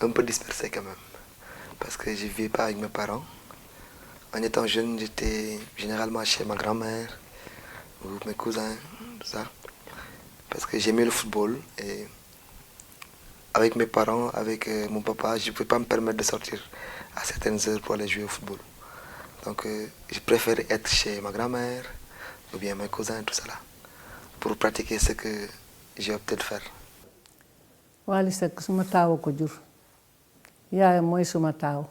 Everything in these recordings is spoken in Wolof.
un peu dispersé quand même. Parce que je ne vivais pas avec mes parents. En étant jeune, j'étais généralement chez ma grand-mère ou mes cousins, tout ça. Parce que j'aimais le football et avec mes parents, avec mon papa, je ne pouvais pas me permettre de sortir à certaines heures pour aller jouer au football. Donc je préférais être chez ma grand-mère ou bien mes cousins, tout ça là, pour pratiquer ce que j'ai opté de faire. Wally Seck suma taaw ko jur yaayam mooy suma taaw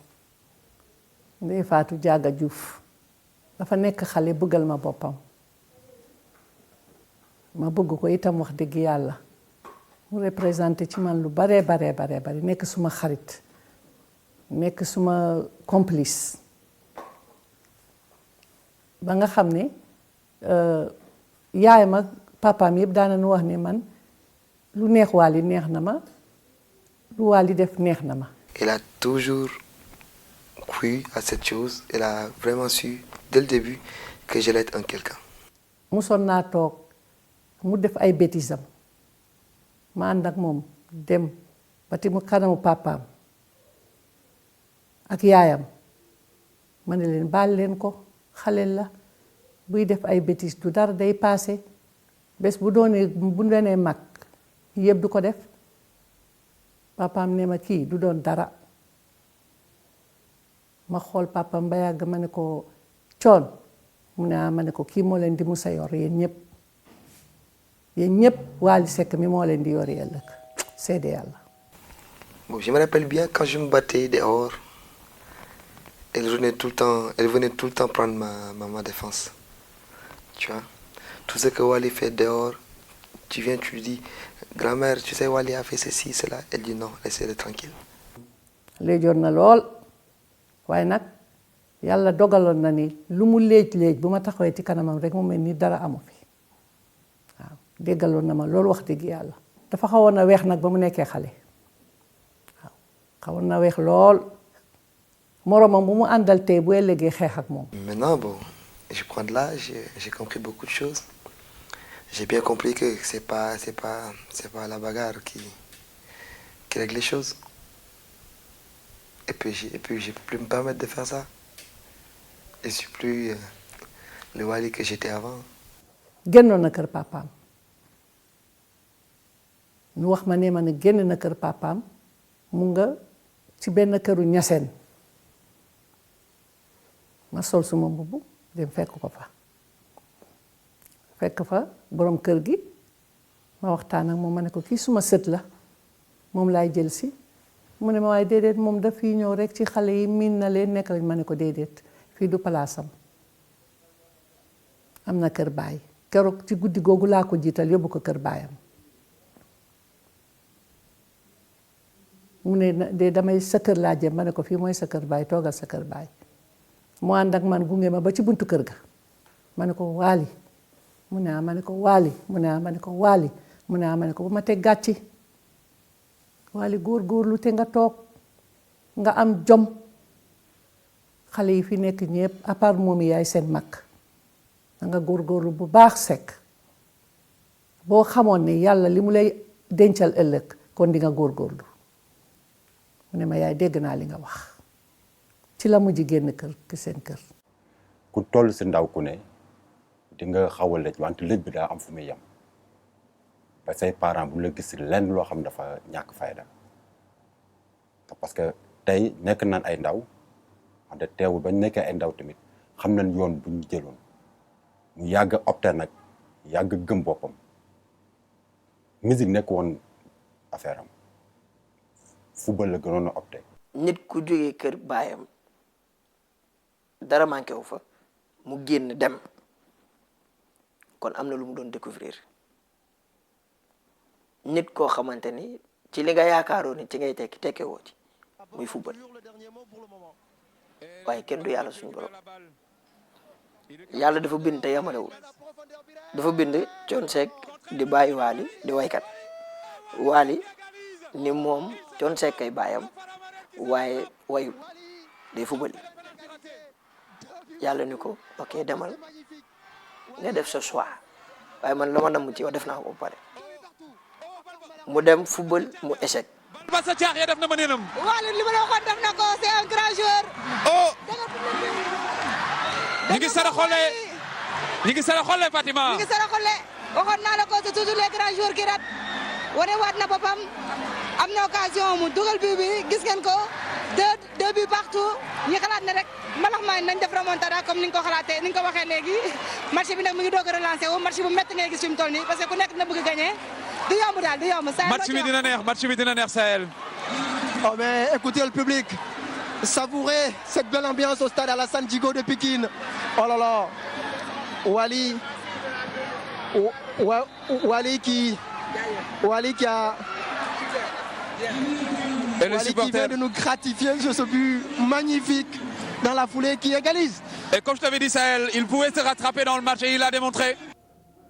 Ndeye Fatou Diaga Diouf dafa nekk xale bëggal ma boppam ma bëgg ko itam wax dëgg yàlla mu représenté ci man lu bare nekk suma xarit nekk suma complice ba nga xam ne yaayam ak papaam yëpp daanañu wax ne man lu neex Wally neex na ma lu Wally def neex na ma. Il a toujours cru à cette chose. Il a vraiment su dès le début que j'allais être un quelqu'un. Musoon naa toog mu def ay bêtises am ma ànd ak moom dem ba ti mu kanamu papaam ak yaayam ma ne leen baal leen ko xaleel la buy def ay bêtises du dara day paase bés bu doonee mag yëpp du ko def papaam ne ma kii du doon dara ma xool papaam ba yàgg ma ne ko coon mu ne ma ne ko kii moo leen di musa yor yéen ñëpp Wally Seck mi moo leen di yor ëllëg seede yàlla. Bon, je me rappelle bien quand je me battais dehors, elle venait tout le temps prendre ma défense. Tu vois, tout ce que Wally fait dehors, tu viens, tu lui dis, grand-mère, tu sais, Wally a fait ceci, cela. Elle dit non, laissez-le tranquille. léejoon na lool waaye nag yàlla dogaloon na ni lu mu léej bu ma taxawee ci kanamam rek mu mel ni dara amu fi waaw déggaloon na ma loolu wax dëgg yàlla. dafa xawoon na weex nag ba mu nekkee xale waaw xawoon na weex lool moromam bu mu àndal tey bu ëllëgee xeex ak moom. Maintenant, bon, je prends de l'âge, j'ai compris beaucoup de choses. J'ai bien compris que c'est pas la bagarre qui règle les choses. Et puis je peux plus me permettre de faire ça. Je suis plus le Wally que j'étais avant. génnoon na kër papaam nu wax ma ne ma ne génn na kër papaam mu nga ci benn këru ñaseen ma sol suma mbubb dem fekk ko fa fekk fa borom kër gi ma waxtaan ak moom ma ne ko kii suma sët la moom laay jël si mu ne ma waaye déedéet moom daf fii ñëw rek ci xale yi miin na leen nekk lañ ma ne ko déedéet fii du palaasam am na kër baay keroog ci guddi googu laa ko jiital yóbbu ko kër baayam mu ne de damay sa kër laa jëm ma ne ko fii mooy sa kër baay toogal sa kër baay mu ànd ak man gunge ma ba ci buntu kër ga ma ne ko Wally mu ne ma ne ko Wally mu ne ma ne ko Wally mu ne ma ne ko bu ma teg gàcci Wally góorgóorlu te nga toog nga am jom xale yi fi nekk ñëpp à part moom yaay seen mag da nga góorgóorlu bu baax Seck boo xamoon ne yàlla li mu lay dencal ëllëg kon di nga góorgóorlu mu ne ma yaay dégg naa li nga wax ci la mujj génn kër ki seen kër. ku toll si ndaw ku ne di nga xaw a lëj wante lëj bi daa am fu muy yem ba say parents bu la gis lenn loo xam dafa ñàkk fayda parce que tey nekk naan ay ndaw wante teewul bañ nekkee ay ndaw tamit xam nañ yoon bu ñu jëloon mu yàgg opté nag yàgg gëm boppam musique nekk woon affaire am football la gënoon a opté. nit ku jógee kër baayam dara manqué wu fa mu génn dem kon am na lu mu doon découvrir nit koo xamante ni ci li nga yaakaaroo ni ci ngay tekki woo ci muy football waaye kenn du yàlla suñu borom yàlla dafa bind te yamalewul dafa bind Thione Seck di bàyyi Wally di waykat Wally ni moom Thione Seck kay baayam waaye wayul day football yàlla ni ko ok demal nga def sa choix waaye man la ma namm ci yow def naa ko ba pare mu dem football mu échec Massa Thiakhé def na mëneenam. Waly li ma la waxoon def na ko c'est un grand joueur. oh. ñu ngi saraxole. ñu ngi saraxole Fatima. ñu ngi saraxole waxoon naa la ko c'est toujours les grands joueurs qui ratent wane waat na boppam am na occasion mu dugal bi gis ngeen ko deux buts partout ñi xalaat ne rek mbalax maa nañ def remontada comme ni nga ko xalaatee ni nga ko waxee léegi match bi nag mu ngi doog a relancé wu match bu métti ngay gis fi mu toll nii parce que ku nekk na bëgg gagné du yomb daal du yomb. match bi dina neex match bi dina neex Sahel. Oh mais écoutez le public, savourez cette belle ambiance au stade Alassane Djigo de Pikine. Oh là là, Waly qui a... Et le Waly qui supporter. vient de nous gratifier sur ce but magnifique dans la foulée qui égalise. Et comme je t'avais dit Sahel, il pouvait se rattraper dans le match et il l'a démontré.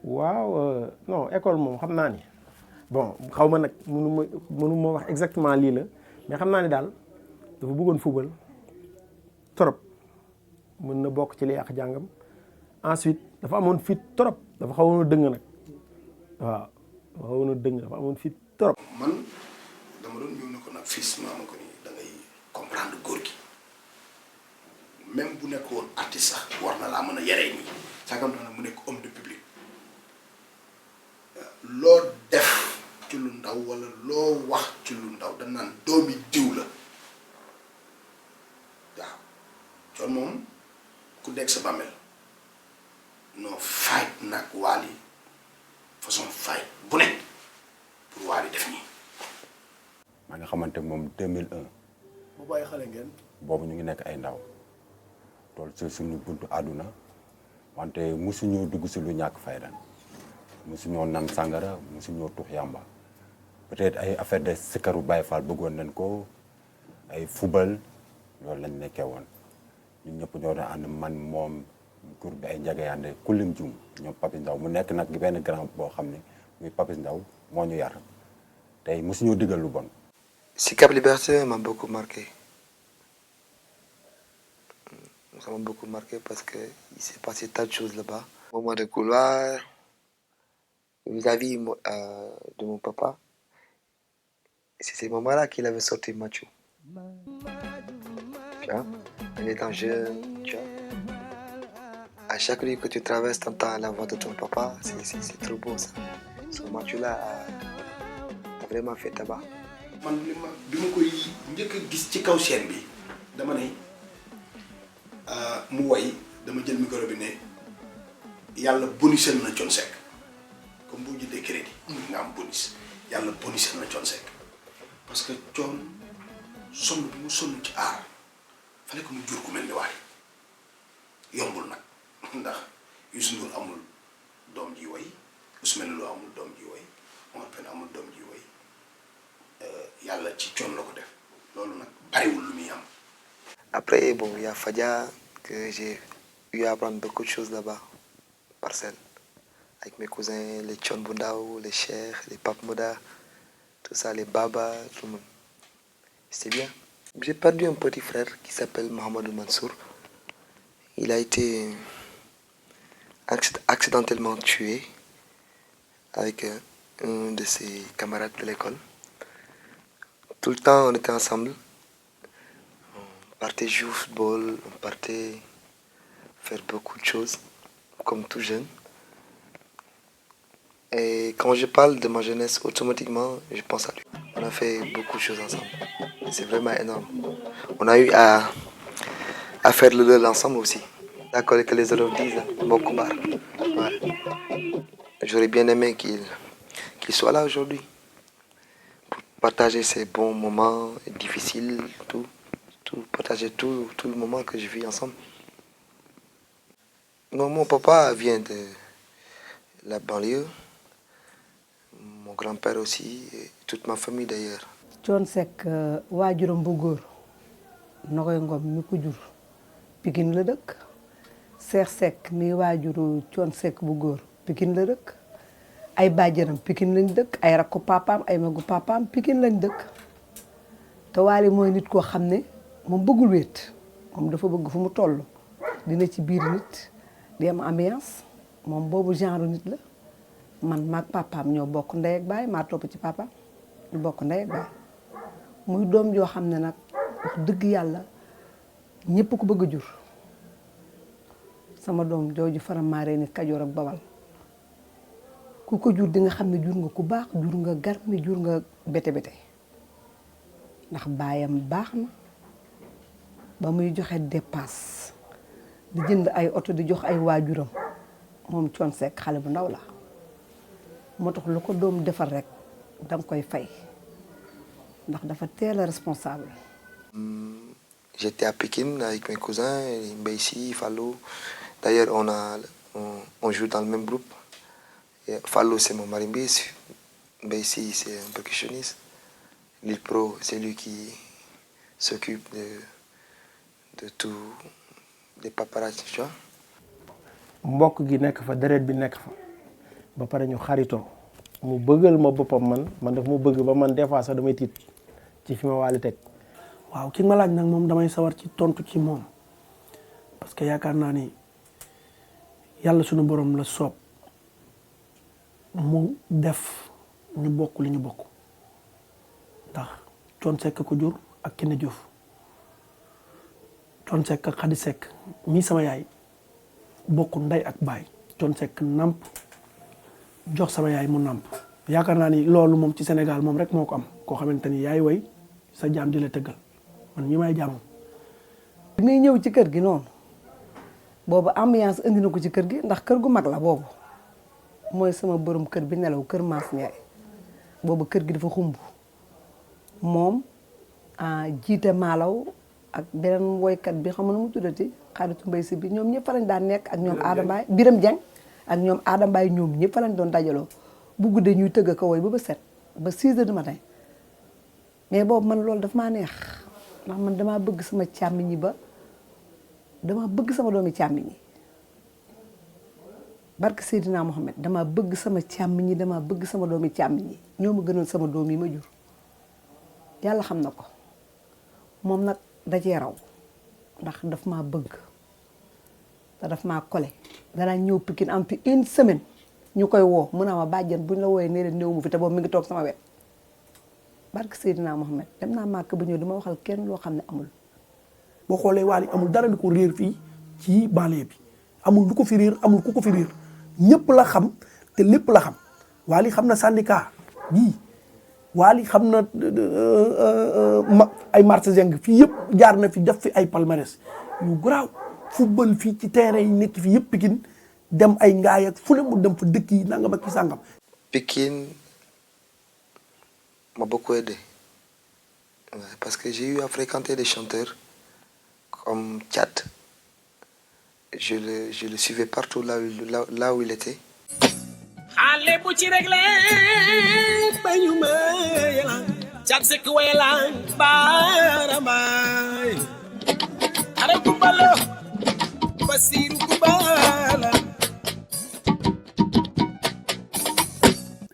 waaw non école moom xam naa ni bon xaw ma nag mënu ma wax exactement lii la mais xam naa ni daal dafa bëggoon football trop mën na bokk ci li yàq jàngam ensuite dafa amoon fit trop dafa xawoon a dëng nag waaw dafa xawoon a dëng dafa amoon fit trop. man dama doon ñëw ne ko nag fils ma ko ni da ngay comprendre góor gi même bu nekk woon artiste sax war na laa mën a yaree nii sagam na mu nekk homme de public loo def ci lu ndaw wala loo wax ci lu ndaw dañ naan doomi diw la waaw kon moom ku nekk sa bàmmeel non fight nag Waly façon fight bu nekk pour Waly def nii. maa nga xamante moom 2001. bu bàyyi xale ngeen. boobu ñu ngi nekk ay ndaw tool ci suñu buntu àdduna wante mosuñoo dugg si lu ñàkk fayda mosuñoo nan sàngara mosuñoo tux yàmba peut-être ay affaire de sikaru Baye Fall bëggoon nañ ko ay football loolu lañ nekkee woon ñun ñëpp ñoo doon ànd man moom kur bi ay njagayande kullim jum ñoom Papis Ndaw mu nekk nag benn grand boo xam ne muy Papis Ndaw moo ñu yar tey mosuñoo digal lu bon. Sicap Liberté m'a beaucoup marqué. Ça m'a beaucoup marqué parce qu'il s'est passé tas de choses là-bas. Moment de couloir, vis-à-vis de mon papa, c'est ces moments-là qu'il avait sorti Macho. Tu vois, en étant jeune, tu vois. À chaque rue que tu traverses, tu entends la voix de ton papa, c'est trop beau ça. Ce Macho-là a vraiment fait tabac. man bi ma koy njëkk a gis ci kaw scène bi dama ne mu woy dama jël micro bi ne yàlla bonisel na Thione Seck comme boo jëndee crédit nga am bonus yàlla bonisel na Thione Seck parce que Thione sonn bi mu sonn ci aar fallait que mu jur ku mel ni Waly yombul nag ndax Youssou Ndour amul doom ji woy Ousmane Lo amul doom ji woy Omar Pène amul doom ji woy yàlla ci Thione la ko def loolu nag bariwul lu muy am. Après, bon, il y a Fadia, que j'ai eu à apprendre beaucoup de choses là-bas, Parcelles, avec mes cousins, les Thione Bundao, les Cheikh, les Pape Moda, tout ça, les Baba, tout le monde. C'était bien. J'ai perdu un petit frère qui s'appelle Mohamedou Mansour. Il a été accidentellement tué avec un de ses camarades de l'école. Tout le temps, on était ensemble. On partait jouer au football, on partait faire beaucoup de choses, comme tout jeune. Et quand je parle de ma jeunesse, automatiquement, je pense à lui. On a fait beaucoup de choses ensemble. C'est vraiment énorme. On a eu à faire le LOL ensemble aussi. D'accord, que les élèves disent, Mokubar. Ouais. J'aurais bien aimé qu'il soit là aujourd'hui. Partager ces bons moments difficiles, partager tout le moment que je vis ensemble. Non, mon papa vient de la banlieue, mon grand-père aussi, et toute ma famille d'ailleurs. Thione Seck waajuram bu góor Nogoy Ngom mi ko jur Pikine la dëkk Cheikh Seck mi waajuru Thione Seck bu góor Pikine la dëkk ay bàjjanam Pikine lañ dëkk ay rakku papaam ay magu papaam Pikine lañ dëkk te Waly mooy nit koo xam ne moom bëggul wéet moom dafa bëgg fu mu toll dina ci biir nit di am ambiance moom boobu genre nit la man maag papaam ñoo bokk ndey ak baay maa topp ci papaam ñu bokk ndey ak baay muy doom joo xam ne nag wax dëgg yàlla ñëpp ko bëgg a jur sama doom jooju Faramareen ni Kajoor ak Bawal ku ko jur di nga xam ne jur nga ku baax jur nga garmi jur nga bete ndax baayam baax na ba muy joxe dépasse di jënd ay oto di jox ay waajuram moom Thione Seck xale bu ndaw la moo tax lu ko doom defal rek danga koy fay ndax dafa teel a responsable. J'étais à Pékin avec mes cousins, Mbaye, Fallou. D'ailleurs, on joue dans le même groupe. Et Fallou, c'est mon marimbis. Mbaye, c'est un percussionniste. Lil Pro, c'est lui qui s'occupe de tout, des paparazzi, tu vois. mbokk gi nekk fa deret bi nekk fa ba pare ñu xaritoo mu bëggal ma boppam man daf mu bëgg ba man des fois sax damay tiit ci fi ma Wally teg. waaw ki ma laaj nag moom damay sawar ci tontu ci moom parce que yaakaar naa ni yàlla suñu borom la soob mu def ñu bokk li ñu bokk ndax Thione Seck ko jur ak Kiné Diouf Thione Seck ak Khady Seck mii sama yaay bokk ndey ak baay Thione Seck namp jox sama yaay mu namp yaakaar naa ni loolu moom ci Sénégal moom rek moo ko am koo xamante ni yaay way sa jaam di la tëggal man mii may jàmm. bi muy ñëw ci kër gi noonu boobu ambiance indi na ko ci kër gi ndax kër gu mag la boobu mooy sama borom kër bi nelaw kër Maas Ndiaye boobu kër gi dafa xumb moom jiite maalaw ak beneen woykat bi xam nga nu mu tuddati xaritu Mbay Si bi ñoom ñëpp fa lañ daan nekk ak ñoom Adambaay Biram Dieng ak ñoom Adambaay ñoom ñëpp fa lañ doon dajaloo bu guddee ñuy tëgg ko woy ba 6 heures du matin mais boobu man loolu daf maa neex ndax man damaa bëgg sama càmmiñ ñi ba dama bëgg sama doomi càmmiñ ñi barke Seydina Mohamed dama bëgg sama càmmiñ ñi dama bëgg sama doomi càmmiñ ñi ñoo ma gënoon sama doom yi ma jur yàlla xam na ko moom nag dajee raw ndax daf maa bëgg te daf maa kole danaa ñëw Pikine am fi 1 semaine ñu koy woo mun a ma bàjjen buñ la wooyee nee leen néew mu fi te boobu mi ngi toog sama wet barke Seydina Mohamed dem naa màkk ba ñëw dama waxal kenn loo xam ne amul. boo xoolee Wally amul dara lu ko réer fii ci banlieue bi amul lu ko fi réer amul ku ko fi réer ñëpp la xam te lépp la xam Wally xam na syndicat bii Wally xam na ay marché jeng fii yëpp jaar na fi def fi ay palmarès yu garaaw football fii ci terrain yi nekk fii yëpp Pikine dem ay ngaay ak fu ne mu dem fa dëkk yi nangam ak ki sàngam. Pikine m'a beaucoup aidé parce que j'ai eu à fréquenter des chanteurs comme Thiat. Je le suivais partout là où il était. xale bu ci réglé bañu ma yàlla Thiat Seck wayla baaramaay xare kumbalo Basiru kumbala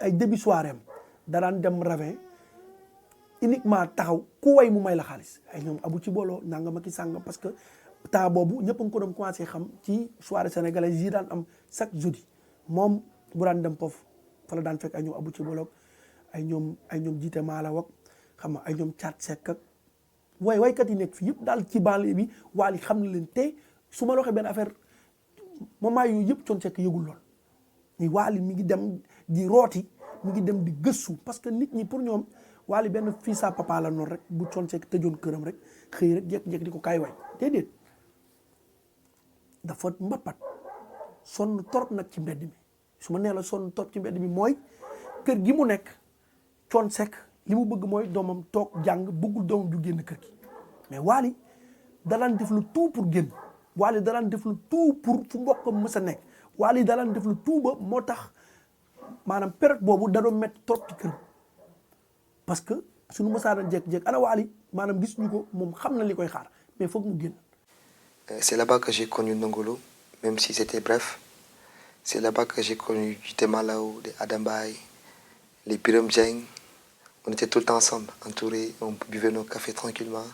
ay début soirée am daraan dem ravin uniquement taxaw ku way mu may la xaalis ay ñoom abu ci booloo nangam ak i sàngam parce que temps boobu ñëpp a ngi ko doon commencé xam ci soirée sénégalaise yi daan am chaque jeudi moom bu daan dem foofu fa la daan fekk ay ñoom abu ci booloo ay ñoom jiite maala wak xam nga ay ñoom Thiat Seck ak waykat yi nekk fii yëpp daal ci banlieue bi Wally xam na leen te su ma la waxee benn affaire moment yooyu yëpp Thione Seck yëgul lool ni Wally mi ngi dem di rooti mi ngi dem di gëstu parce que nit ñi pour ñoom Wally benn fii sa papa la noonu rek bu Thione Seck tëjoon këram rek xëy rek jékki-jékki di ko kaay way déedéet dafa mbappat sonn torop nag ci mbedd mi su ma nee la sonn torop ci mbedd mi mooy kër gi mu nekk Thione Seck li mu bëgg mooy doomam toog jàng bëggul doomam ju génn kër gi mais Wally dalaan def lu tout pour génn Wally dalaan def lu tout pour fu mbokkam mës a nekk Wally dalaan def lu tout ba moo tax maanaam période boobu da doon métti trop ci kër parce que suñu mësaana jékki-jékki ana Wally maanaam gis ñu ko moom xam na li koy xaar mais foog mu génn. C'est là-bas que j'ai connu Ndongo, même si c'était bref. C'est là-bas que j'ai connu Jité Malao, les Adambaay, les Biram Dieng. On était tout le temps ensemble, entourés, on buvait nos cafés tranquillement.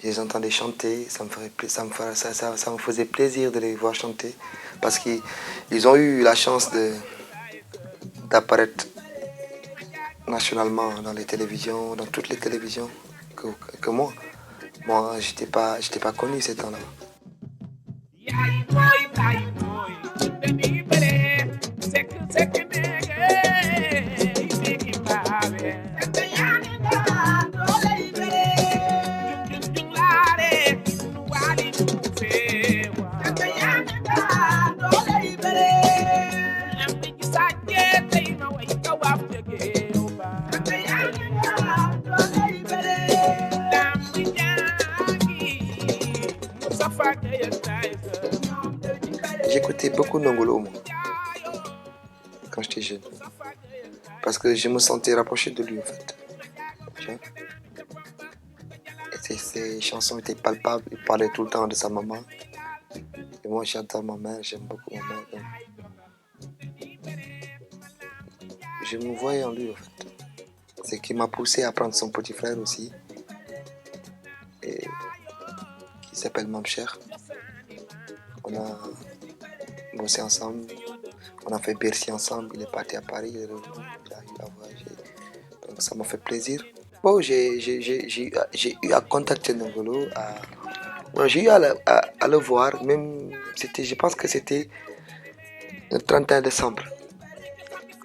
Je les entendais chanter, ça me faisait plaisir de les voir chanter parce qu'ils ont eu la chance d'apparaître nationalement dans les télévisions, dans toutes les télévisions. que moi. Moi, j'étais pas connu ces temps-là. J'écoutais beaucoup Nongolo, moi, quand j'étais jeune. Parce que je me sentais rapproché de lui, en fait. Tu vois? Et ses chansons étaient palpables. Il parlait tout le temps de sa maman. Et moi, j'adore ma mère, j'aime beaucoup ma mère. Donc, je me voyais en lui, en fait. C'est ce qui m'a poussé à prendre son petit frère aussi, et qui s'appelle Mamcher. On a bossé ensemble, on a fait Bercy ensemble, il est parti à Paris, il est revenu, il a voyagé. Donc ça m'a fait plaisir. Bon, j'ai eu à contacter Nongolo, j'ai eu à le voir, même, je pense que c'était le 31 décembre.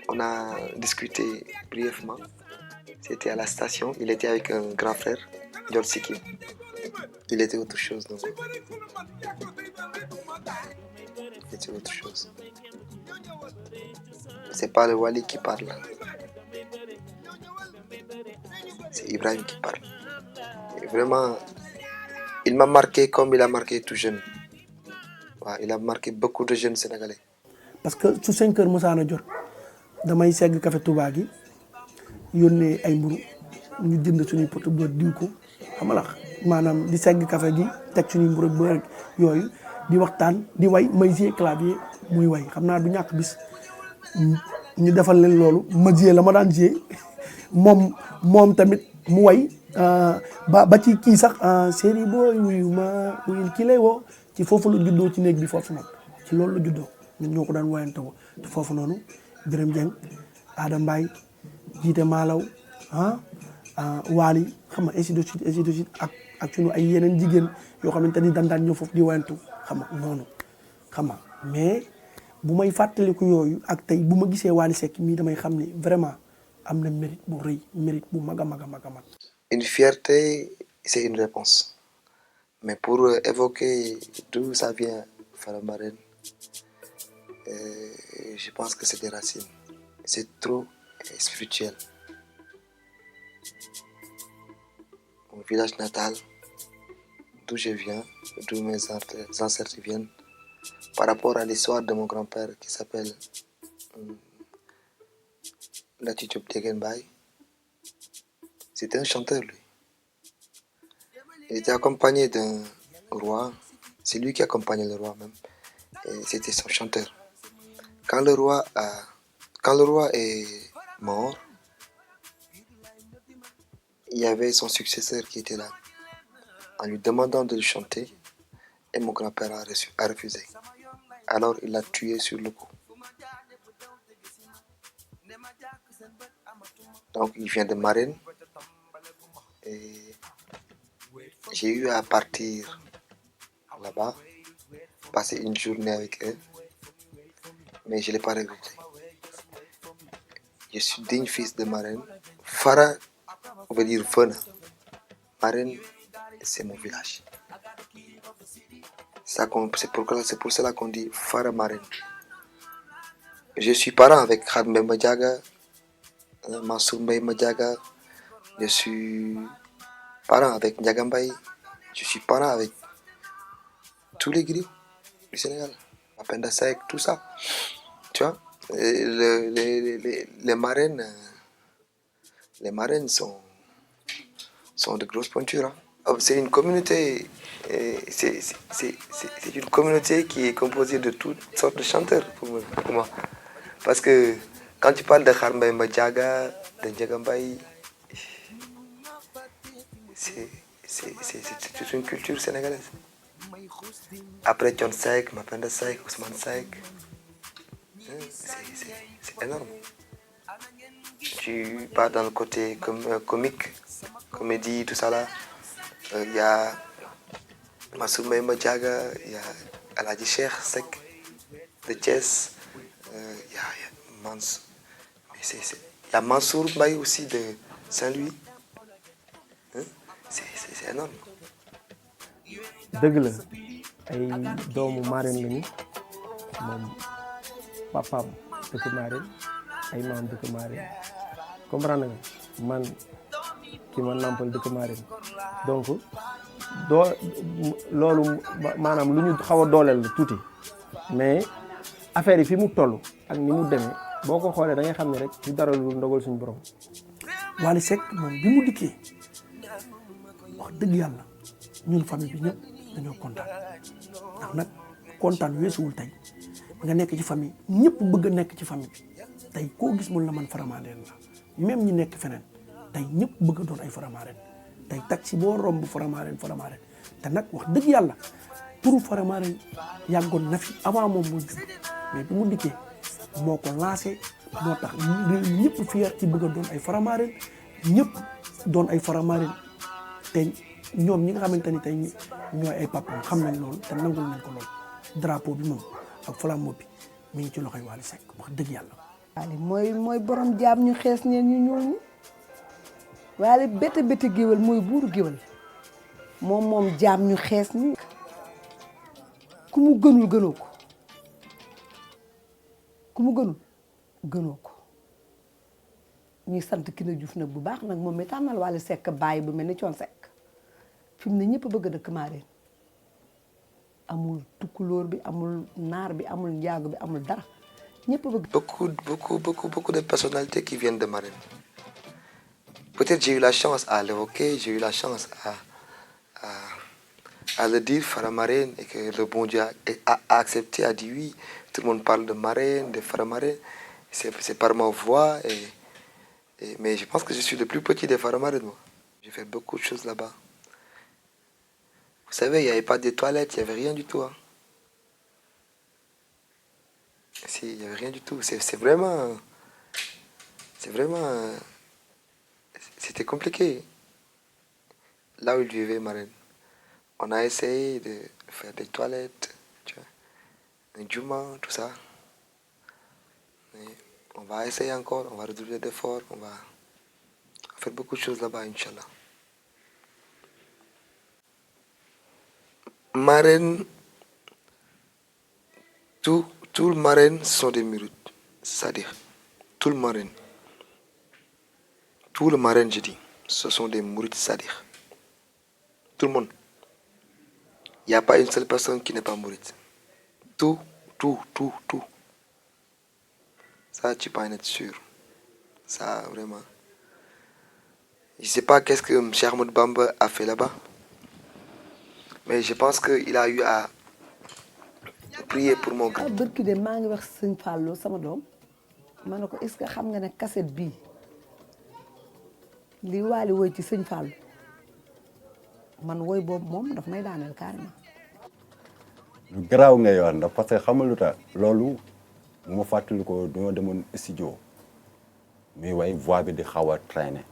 On a discuté brièvement, c'était à la station, il était avec un grand frère, Diol Siki. Il était autre chose, donc. C'est autre chose. C'est pas le Wali qui parle. C'est Ibrahim qui parle. Et vraiment, il m'a marqué comme il a marqué tout jeune. Ouais, il a marqué beaucoup de jeunes Sénégalais. Parce que su 5 heures musaana jot damay segg café Touba gi yónnee ay mburu ñu jënd suñuy poto ba diw ko xam nga maanaam di segg café gi teg suñuy mburu ba yooyu di waxtaan di way may jouer clavier muy way xam naa du ñàkk bis ñu defal leen loolu ma jouer la ma daan jouer moom tamit mu way ba ci kii sax série booy wuyu ma wuyul kii lay woo ci foofu la juddoo ci néeg bi foofu noonu ci loolu la juddoo ñun ñoo ko daan woyante woo te foofu noonu Birame Dieng Ada Mbaye jiite Malaw Waly xam nga ainsi de suite ak suñu ay yeneen jigéen yoo xamante ni daan ñëw foofu di woyantu xam nga noonu xam nga mais bu may fàttaliku yooyu ak tey bu ma gisee Wally Seck mii damay xam ni vraiment am na mérite bu rëy mérite bu mag a mag. Une fierté, c'est une réponse. Mais pour évoquer d'où ça vient, Faramareen, je pense que c'est des racines. C'est trop spirituel. Mon village natal, d'où je viens, d'où mes ancêtres viennent, par rapport à l'histoire de mon grand-père qui s'appelle Lathiou Diop Degen Baye. C'était un chanteur, lui. Il était accompagné d'un roi. C'est lui qui accompagnait le roi même. Et c'était son chanteur. Quand le roi est mort, il y avait son successeur qui était là, en lui demandant de le chanter, et mon grand-père a refusé. Alors il l'a tué sur le coup. Donc il vient de Marraine, et j'ai eu à partir là-bas, passer une journée avec eux, mais je ne l'ai pas regretté. Je suis digne fils de Marraine. Fara veut dire Vena. Marraine, c'est mon village. C'est pour cela qu'on dit Fara Marraine. Je suis parent avec Khad Mbemba Diaga, Mansour Mbaye Madiaga. Je suis parent avec Ndiaga Mbaye. Je suis parent avec tous les grilles du Sénégal. Apenda Seck, tout ça. Tu vois, les marraines sont de grosses pointures. Hein. C'est une communauté, c'est une communauté qui est composée de toutes sortes de chanteurs pour moi. Parce que quand tu parles de Khad Mbemba Diaga, de Ndiaga Mbaye, c'est une culture sénégalaise. Après Thione Seck, Mapenda Seck, Ousmane Seck, c'est énorme. Tu pars dans le côté comique, comédie, tout ça là. Il y a Massoumé Madiaga, il y a Aladji Cheikh Seck de Thiès, il y a Mansour, il y a Mansour Mbaye aussi de Saint-Louis. Hein? C'est énorme. dëgg la ay doomu Marème lañu moom papaam dëkk Marème ay maam dëkk Marème comprendre nga man ki ma nampal dëkk Marème donc doo loolu maanaam lu ñu xaw a dooleel la tuuti mais affaire yi fi mu toll ak ni mu demee boo ko xoolee da ngay xam ne rek ci dara lu ndogal suñu borom. Wally Seck moom bi mu dikkee wax dëgg yàlla ñun famille bi ñëpp dañoo kontaan ndax nag kontaan weesuwul tey nga nekk ci famille ñëpp bëgg a nekk ci famille bi tey koo gis mun la man Faramareen la même ñi nekk feneen tey ñëpp bëgg a doon ay Faramareen tey taxi boo romb Faramareen te nag wax dëgg yàlla turu Faramareen yàggoon na fi avant moom muy judd mais bi mu dikkee moo ko lancé moo tax ñëpp fier ci bëgg a doon ay Faramareen ñëpp doon ay Faramareen te ñoom ñi nga xamante ni tey ñooy ay papam xam nañ loolu te nangul nañ ko loolu drapeau bi moom ak flambeau bi mi ngi ci loxoy Wally Seck wax dëgg yàlla. Wally mooy borom jaam ñu xees ñeen ñu ñuul ñi Wally bété géwél mooy buuru géwél moom jaam ñu xees ñi ku mu gënul gënoo ko ku mu gënul gënoo ko ñuy sant Kiné Diouf nag bu baax nag moom mi tànnal Wally Seck bàyyi bu mel ni Thione Seck fi mu ne ñëpp bëgg a dëkk Marème amul tukkulóor bi amul naar bi amul njaago bi amul dara ñëpp bëgg. Beaucoup de personnalités qui viennent de Marème. Peut-être j'ai eu la chance à l'évoquer, j'ai eu la chance à le dire, Faramareen, et que le bon Dieu a accepté, a dit oui. Tout le monde parle de Marème, de Faramareen. C'est par ma voix. Mais je pense que je suis le plus petit des Faramareen, moi. J'ai fait beaucoup de choses là-bas. Vous savez, il n'y avait pas de toilettes, il n'y avait rien du tout. Hein. Si, il n'y avait rien du tout. C'est vraiment... C'était compliqué. Là où il vivait, Marème. On a essayé de faire des toilettes, tu vois, un djouma, tout ça. Mais on va essayer encore, on va redoubler d'efforts, on va faire beaucoup de choses là-bas, Inch'Allah. Marème, tout le Marème sont des murites. C'est-à-dire, tout le Marème, je dis, ce sont des mourides, c'est-à-dire, tout le monde. Il n'y a pas une seule personne qui n'est pas mouride. Tout. Ça, tu peux en être sûr. Ça, vraiment. Je ne sais pas qu'est-ce que Cheikh Ahmadou Bamba a fait là-bas. Mais je pense qu'il a eu à prier pour mon grand. Barki de maa ngi wax sëñ Fallou sama doom ma ne ko est-ce que xam nga ne cassette bii li Wally woy ci sëñ Fallou man woy boobu moom daf may daaneel carrément. lu garaaw ngay wax ndax parce que xamal lu tax loolu bu ma fàttali ko dama demoon studio muy way voix bi di xaw a traîner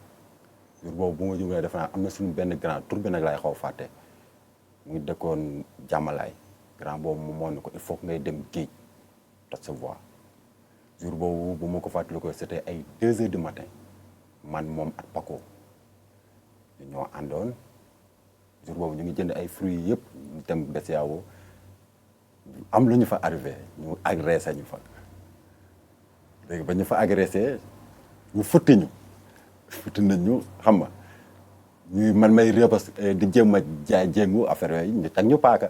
jour boobu bu ma jógee defe naa am na suñu benn grand tur bi nag laay xaw a fàtte mu ngi dëkkoon jàmmalaay grand boobu mu moo ne ko il faut que ngay dem géej toj sa voix jour boobu bu ma ko fàttali ko c'était ay 2 heures du matin man moom ak Paco ñoo àndoon jour boobu ñu ngi jënd ay fruits yëpp dem Bessiawo am lu ñu fa arrivé ñu agressé ñu fa léegi ba ñu fa agressé ñu futti nañ ñu xam nga ñu man may rëbës di jéem a jaay jéngu affaire yooyu ñu tag ñu paaka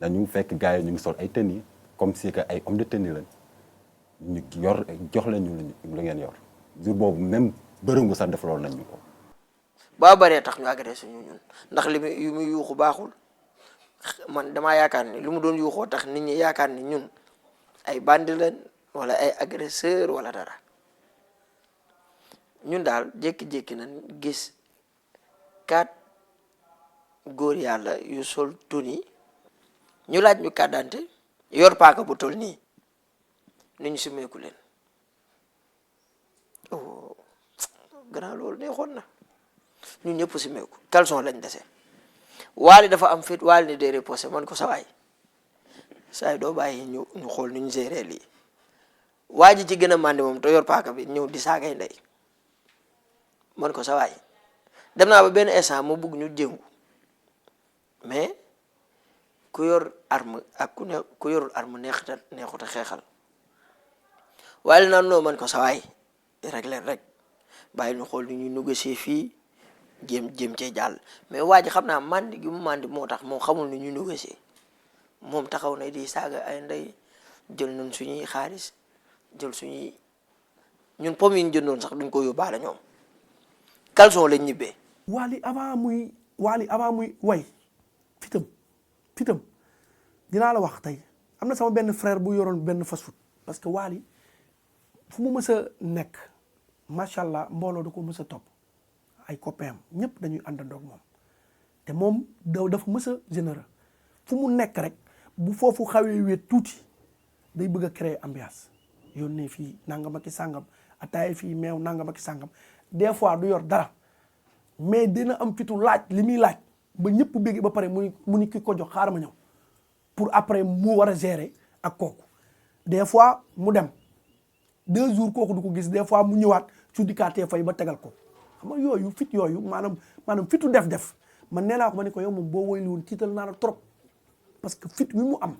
dañu fekk gars yi ñu ngi sol ay tenue comme si que ay homme de tenue lañ ñu yor jox leen ñu lu ngeen yor jour boobu même bërëngu sax def loolu nañ ñu ko. ba baree tax ñu agressé ñu ñun ndax li muy yuuxu baaxul man damaa yaakaar ni li mu doon yuuxoo tax nit ñi yaakaar ni ñun ay bandi lañ wala ay agresseur wala dara ñun daal jékki-jékki nañ gis 4 góor yàlla yu sol tuni ñu laaj ñu carte d'identité yor paaka bu tol nii ni ñu sumeeku leen oh grand loolu neexoon na ñun ñëpp si meeku caleçon lañ dese Wally dafa am fit Wally ni day reposé man ko sawaay saay doo bàyyi ñu xool nu ñu géré lii waa ji ci gën a màndi moom te yor paaka bi ñëw di saagay ndey man ko sawaay dem naa ba benn instant mu bugg ñu jéngu mais ku yor arme ak ku yorul arme neexut a xeexal waaye naan noo man ko sawaay rek leen rek bàyyi ñu xool ni ñuy négocier fii jéem cee jàll mais waa ji xam naa mandi gi mu mandi moo tax moom xamul ni ñuy négocier moom taxaw na di saaga ay ndey jël nañ suñuy xaalis jël suñuy ñun pomme yi ñu jëndoon sax duñ ko yóbbaale ñoom caleçon lañ ñibbee. Wally avant muy way fitam dinaa la wax tey am na sama benn frère bu yoroon benn fast food parce que Wally fu mu mës a nekk macha allah mbooloo da ko mës a topp ay copains ñëpp dañuy àndandoog moom te moom dafa mës a généreux fu mu nekk rek bu foofu xawee wéet tuuti day bëgg a créer ambiance yónnee fii nangam ak i sàngam ataaya fii meew nangam ak i sàngam des fois du yor dara mais dina am fitu laaj li muy laaj ba ñëpp bégg ba pare mu ni ki ko jox xaaral ma ñëw pour après mu war a gérer ak kooku des fois mu dem 2 jours kooku du ko gis des fois mu ñëwaat su dikkaatee fay ba tegal ko xam nga yooyu fit yooyu maanaam fitu def man nee naa ko ma ne ko yow moom boo woyli woon tiital naa la trop parce que fit wi mu am